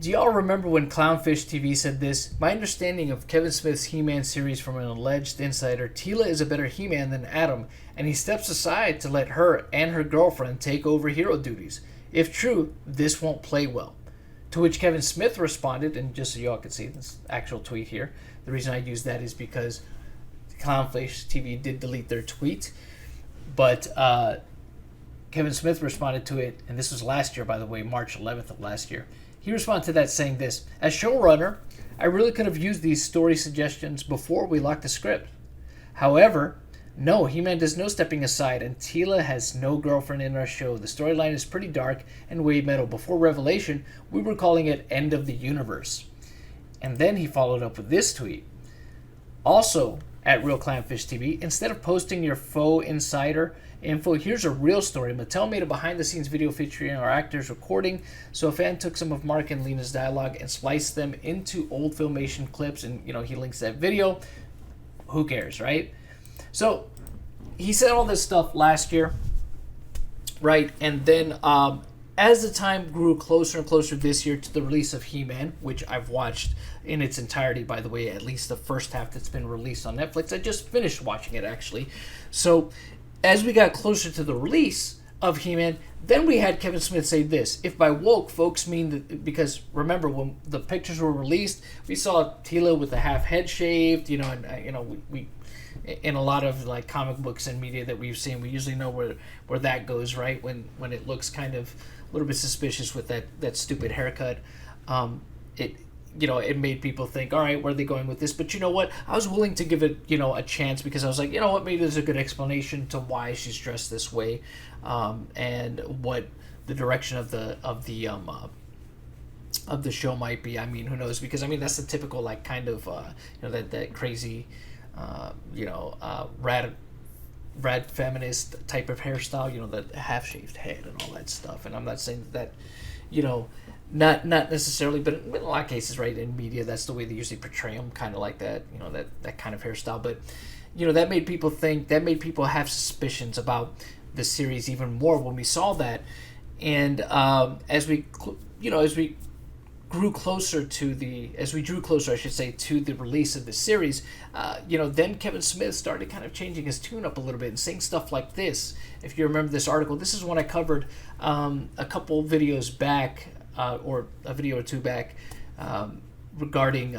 Do y'all remember when Clownfish TV said this? My understanding of Kevin Smith's He-Man series from an alleged insider, Teela is a better He-Man than Adam, and he steps aside to let her and her girlfriend take over hero duties. If true, this won't play well. To which Kevin Smith responded, and just so y'all can see this actual tweet here, the reason I use that is because Clownfish TV did delete their tweet, but Kevin Smith responded to it, and this was last year, by the way, March 11th of last year. He responded to that saying this: as showrunner, I really could have used these story suggestions before we locked the script. However, no, He-Man does no stepping aside, and Teela has no girlfriend in our show. The storyline is pretty dark and way metal. Before Revelation, we were calling it End of the Universe. And then he followed up with this tweet. Also, at Real Clownfish TV, instead of posting your faux insider info, here's a real story. Mattel made a behind-the-scenes video featuring our actors recording, so a fan took some of Mark and Lena's dialogue and spliced them into old Filmation clips, and, he links that video. Who cares, right? So, he said all this stuff last year, right? And then, as the time grew closer and closer this year to the release of He-Man, which I've watched in its entirety, by the way, at least the first half that's been released on Netflix. I just finished watching it, actually. So, as we got closer to the release of He-Man, then we had Kevin Smith say this: if by woke folks mean that, because remember when the pictures were released, we saw Teela with the half head shaved, and we in a lot of like comic books and media that we've seen, we usually know where that goes, right? When it looks kind of a little bit suspicious with that stupid haircut, it made people think, all right, where are they going with this? But you know what? I was willing to give it, a chance, because I was like, you know what, maybe there's a good explanation to why she's dressed this way, and what the direction of the show might be. I mean, who knows? Because I mean, that's the typical like kind of that crazy, rad feminist type of hairstyle, the half shaved head and all that stuff. And I'm not saying that, not necessarily, but in a lot of cases, right, in media, that's the way they usually portray them, kind of like that, that kind of hairstyle. But, that made people think, that made people have suspicions about the series even more when we saw that. And as we drew closer, I should say, to the release of the series, then Kevin Smith started kind of changing his tune up a little bit and saying stuff like this. If you remember this article, this is one I covered a couple videos back, or a video or two back, regarding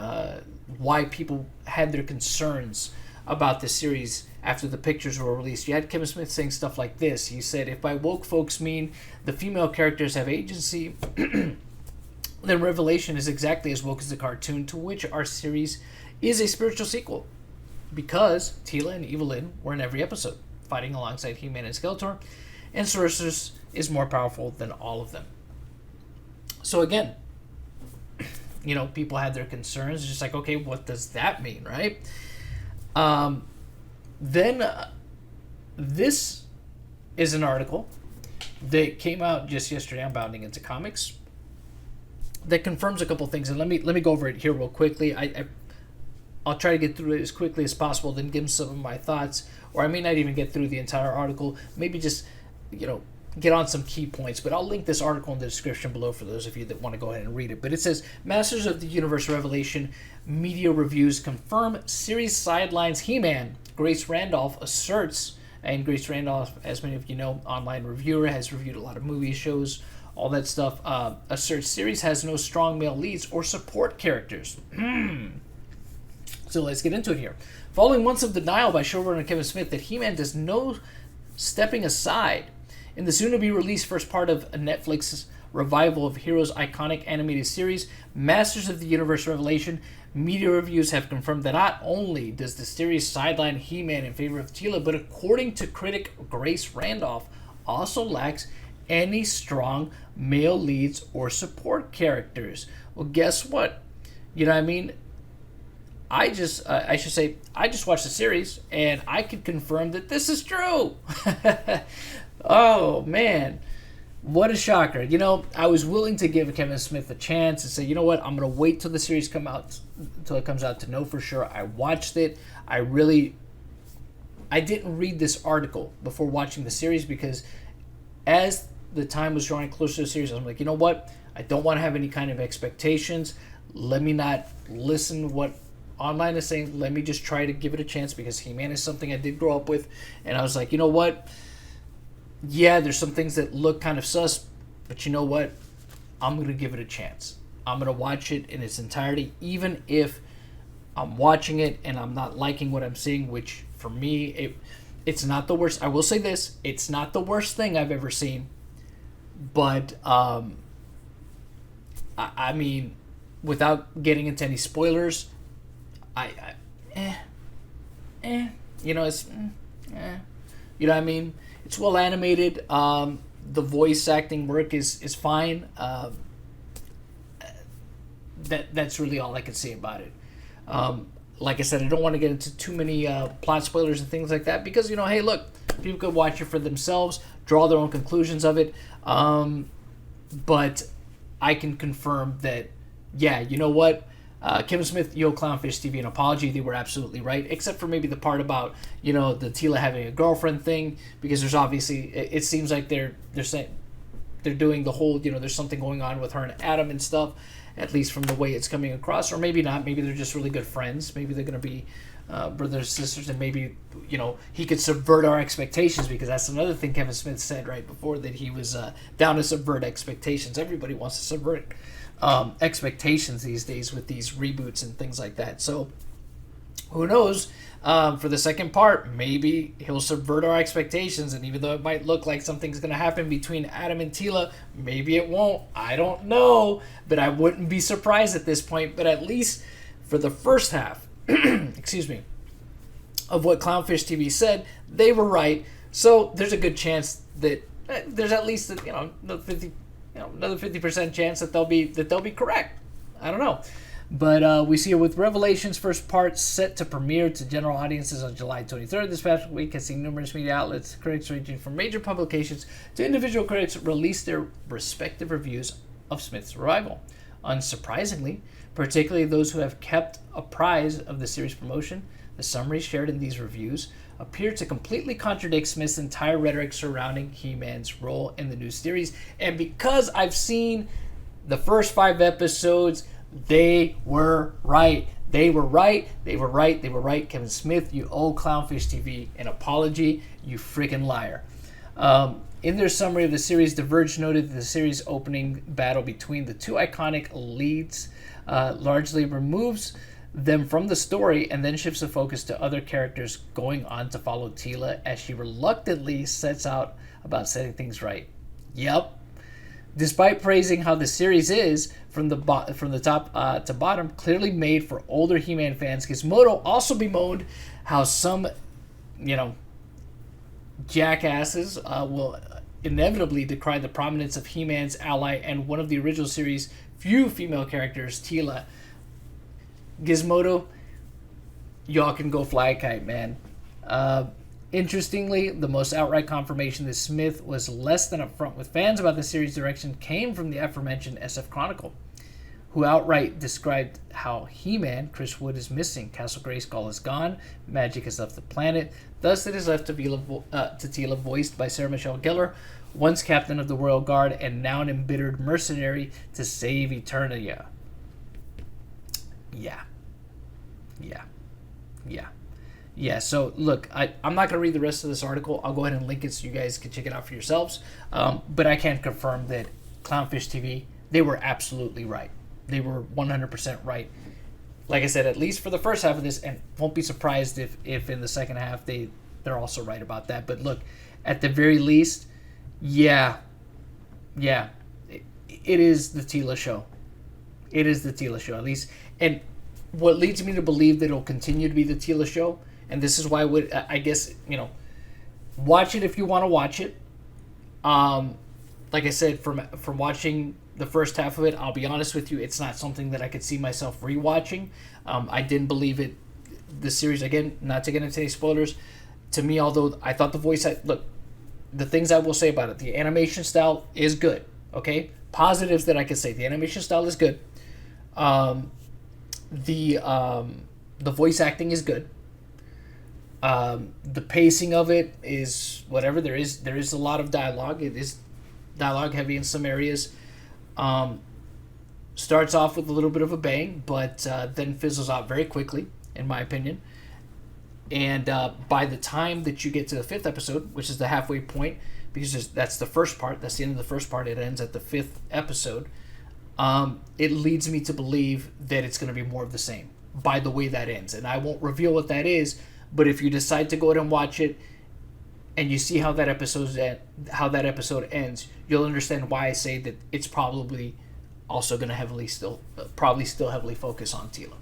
why people had their concerns about the series after the pictures were released. You had Kevin Smith saying stuff like this. He said, if by woke folks mean the female characters have agency, then Revelation is exactly as woke as the cartoon, to which our series is a spiritual sequel, because Teela and Evelyn were in every episode, fighting alongside He-Man and Skeletor, and Sorceress is more powerful than all of them. So again, people had their concerns. It's just like, okay, what does that mean, right? Then this is an article that came out just yesterday on Bounding Into Comics that confirms a couple things, and let me go over it here real quickly. I'll try to get through it as quickly as possible, then give some of my thoughts, or I may not even get through the entire article. Maybe just get on some key points, but I'll link this article in the description below for those of you that want to go ahead and read it. But it says, Masters of the Universe Revelation media reviews confirm series sidelines He-Man. Grace Randolph asserts, and Grace Randolph, as many of you know, online reviewer, has reviewed a lot of movies, shows, all that stuff, asserts series has no strong male leads or support characters. So let's get into it here. Following months of denial by showrunner Kevin Smith that He-Man does no stepping aside in the soon-to-be-released first part of Netflix's revival of Heroes' iconic animated series, Masters of the Universe Revelation, media reviews have confirmed that not only does the series sideline He-Man in favor of Teela, but according to critic Grace Randolph, also lacks any strong male leads or support characters. Well, guess what? You know what I mean? I just watched the series, and I could confirm that this is true. Oh, man. What a shocker. I was willing to give Kevin Smith a chance and say, you know what, I'm going to wait till the series comes out to know for sure. I watched it. I didn't read this article before watching the series, because as the time was drawing closer to the series, I'm like, you know what? I don't want to have any kind of expectations. Let me not listen to what online is saying. Let me just try to give it a chance, because He-Man is something I did grow up with. And I was like, you know what? Yeah, there's some things that look kind of sus, but you know what? I'm going to give it a chance. I'm going to watch it in its entirety, even if I'm watching it and I'm not liking what I'm seeing, which for me, it's not the worst. I will say this, it's not the worst thing I've ever seen. But, I mean, without getting into any spoilers, you know, it's, you know what I mean? It's well animated. The voice acting work is fine. That's really all I can say about it. Like I said, I don't want to get into too many plot spoilers and things like that, because, you know, hey, look, people could watch it for themselves, draw their own conclusions of it. But I can confirm that, yeah, you know what? Kevin Smith, Clownfish TV, an apology. They were absolutely right, except for maybe the part about, you know, the Teela having a girlfriend thing, because there's obviously, it seems like they're saying, they're doing the whole, you know, there's something going on with her and Adam and stuff, at least from the way it's coming across, or maybe not. Maybe they're just really good friends. Maybe they're going to be brothers and sisters, and maybe, you know, he could subvert our expectations, because that's another thing Kevin Smith said right before, that he was down to subvert expectations. Everybody wants to subvert expectations these days with these reboots and things like that. So who knows? For the second part, maybe he'll subvert our expectations, and even though it might look like something's going to happen between Adam and Teela, maybe it won't. I don't know, but I wouldn't be surprised at this point. But at least for the first half, excuse me, of what Clownfish TV said, they were right. So there's a good chance that there's at least, you know, another 50% chance that they'll be correct. I don't know. But we see it with Revelations first part set to premiere to general audiences on July 23rd. This past week has seen numerous media outlets, critics ranging from major publications to individual critics, release their respective reviews of Smith's arrival. Unsurprisingly, particularly those who have kept apprised of the series promotion, the summaries shared in these reviews appear to completely contradict Smith's entire rhetoric surrounding He-Man's role in the new series. And because I've seen the first 5 episodes, they were right. They were right. They were right. They were right. Kevin Smith, you owe Clownfish TV an apology, you freaking liar. In their summary of the series, Diverge noted that the series opening battle between the two iconic leads largely removes them from the story and then shifts the focus to other characters, going on to follow Teela as she reluctantly sets out about setting things right. Yep. Despite praising how the series is, from the top to bottom, clearly made for older He-Man fans, Gizmodo also bemoaned how some, you know, jackasses will inevitably decry the prominence of He-Man's ally and one of the original series' few female characters, Teela. Gizmodo, y'all can go fly a kite, man. Interestingly, the most outright confirmation that Smith was less than upfront with fans about the series' direction came from the aforementioned SF Chronicle, who outright described how He-Man, Chris Wood, is missing. Castle Grayskull is gone. Magic has left the planet. Thus, it is left to Teela, voiced by Sarah Michelle Gellar, once captain of the Royal Guard and now an embittered mercenary to save Eternia. Yeah, so look, I'm not going to read the rest of this article. I'll go ahead and link it so you guys can check it out for yourselves. But I can confirm that Clownfish TV, they were absolutely right. They were 100% right. Like I said, at least for the first half of this, and won't be surprised if in the second half they're also right about that. But look, at the very least, yeah, it is the Teela show. It is the Teela show, at least. And what leads me to believe that it'll continue to be the Teela show, and this is why I guess, you know, watch it if you want to watch it. Like I said, from watching the first half of it, I'll be honest with you, it's not something that I could see myself rewatching. I didn't believe it. The series, again, not to get into any spoilers, to me, although I thought the voice, look, the things I will say about it, the animation style is good, okay? Positives that I could say. The animation style is good. The voice acting is good. The pacing of it is whatever. There is a lot of dialogue. It is dialogue heavy in some areas. Starts off with a little bit of a bang, but then fizzles out very quickly, in my opinion. And by the time that you get to the 5th episode, which is the halfway point, because that's the first part, that's the end of the first part, it ends at the 5th episode, it leads me to believe that it's going to be more of the same by the way that ends. And I won't reveal what that is, but if you decide to go ahead and watch it and you see how that episode ends, you'll understand why I say that it's probably also going to still heavily focus on Teela.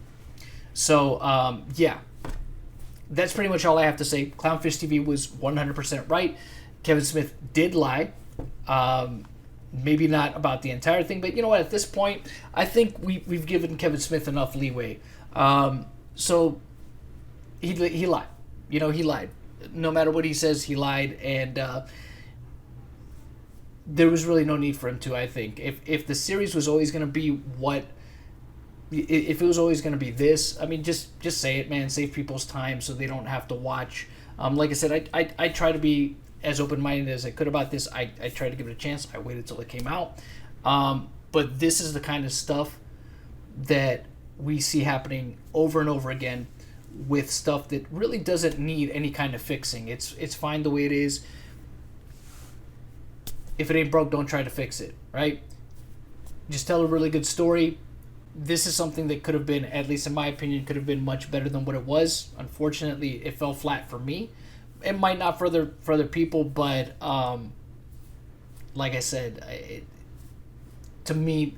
So, yeah. That's pretty much all I have to say. Clownfish TV was 100% right. Kevin Smith did lie. Maybe not about the entire thing, but you know what? At this point, I think we've given Kevin Smith enough leeway. So he lied. You know, he lied. No matter what he says, he lied, and there was really no need for him to. I think if the series was always going to be if it was always going to be this, I mean, just say it, man. Save people's time so they don't have to watch. Like I said, I try to be as open-minded as I could about this. I tried to give it a chance. I waited till it came out. But this is the kind of stuff that we see happening over and over again with stuff that really doesn't need any kind of fixing. It's fine the way it is. If it ain't broke, don't try to fix it, right? Just tell a really good story. This is something that could have been, at least in my opinion, could have been much better than what it was. Unfortunately, it fell flat for me. It might not for other people, but like I said, to me,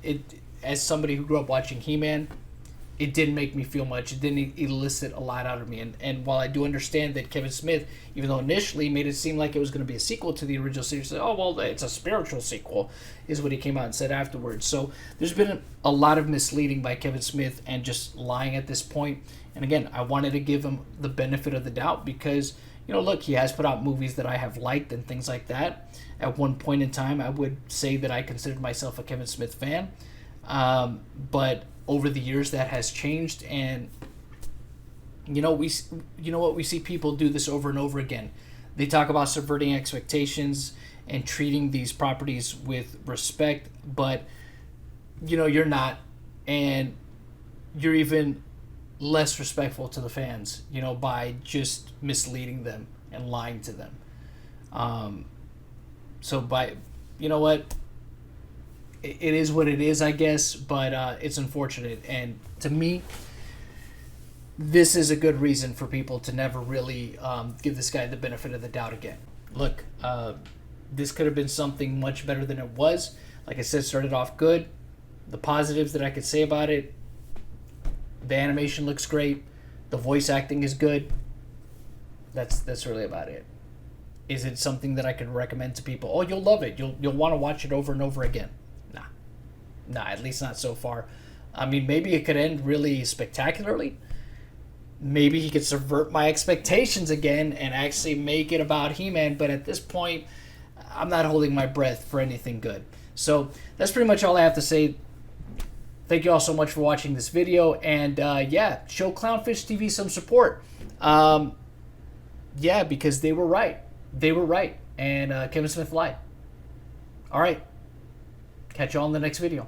as somebody who grew up watching He-Man, it didn't make me feel much. It didn't elicit a lot out of me. And while I do understand that Kevin Smith, even though initially made it seem like it was going to be a sequel to the original series, said, oh, well, it's a spiritual sequel, is what he came out and said afterwards. So there's been a lot of misleading by Kevin Smith and just lying at this point. And again, I wanted to give him the benefit of the doubt because, you know, look, he has put out movies that I have liked and things like that. At one point in time, I would say that I considered myself a Kevin Smith fan. But over the years, that has changed, and you know what, we see people do this over and over again. They talk about subverting expectations and treating these properties with respect, but you know, you're not, and you're even less respectful to the fans, you know, by just misleading them and lying to them. So by, you know what, it is what it is, I guess, but it's unfortunate. And to me, this is a good reason for people to never really give this guy the benefit of the doubt again. Look, this could have been something much better than it was. Like I said, started off good. The positives that I could say about it, the animation looks great. The voice acting is good. That's really about it. Is it something that I could recommend to people? Oh, you'll love it. You'll want to watch it over and over again. Nah, at least not so far. I mean, maybe it could end really spectacularly. Maybe he could subvert my expectations again and actually make it about He-Man, but at this point, I'm not holding my breath for anything good. So that's pretty much all I have to say. Thank you all so much for watching this video, and yeah, show Clownfish TV some support. Yeah, because they were right. They were right, and Kevin Smith lied. All right. Catch you all in the next video.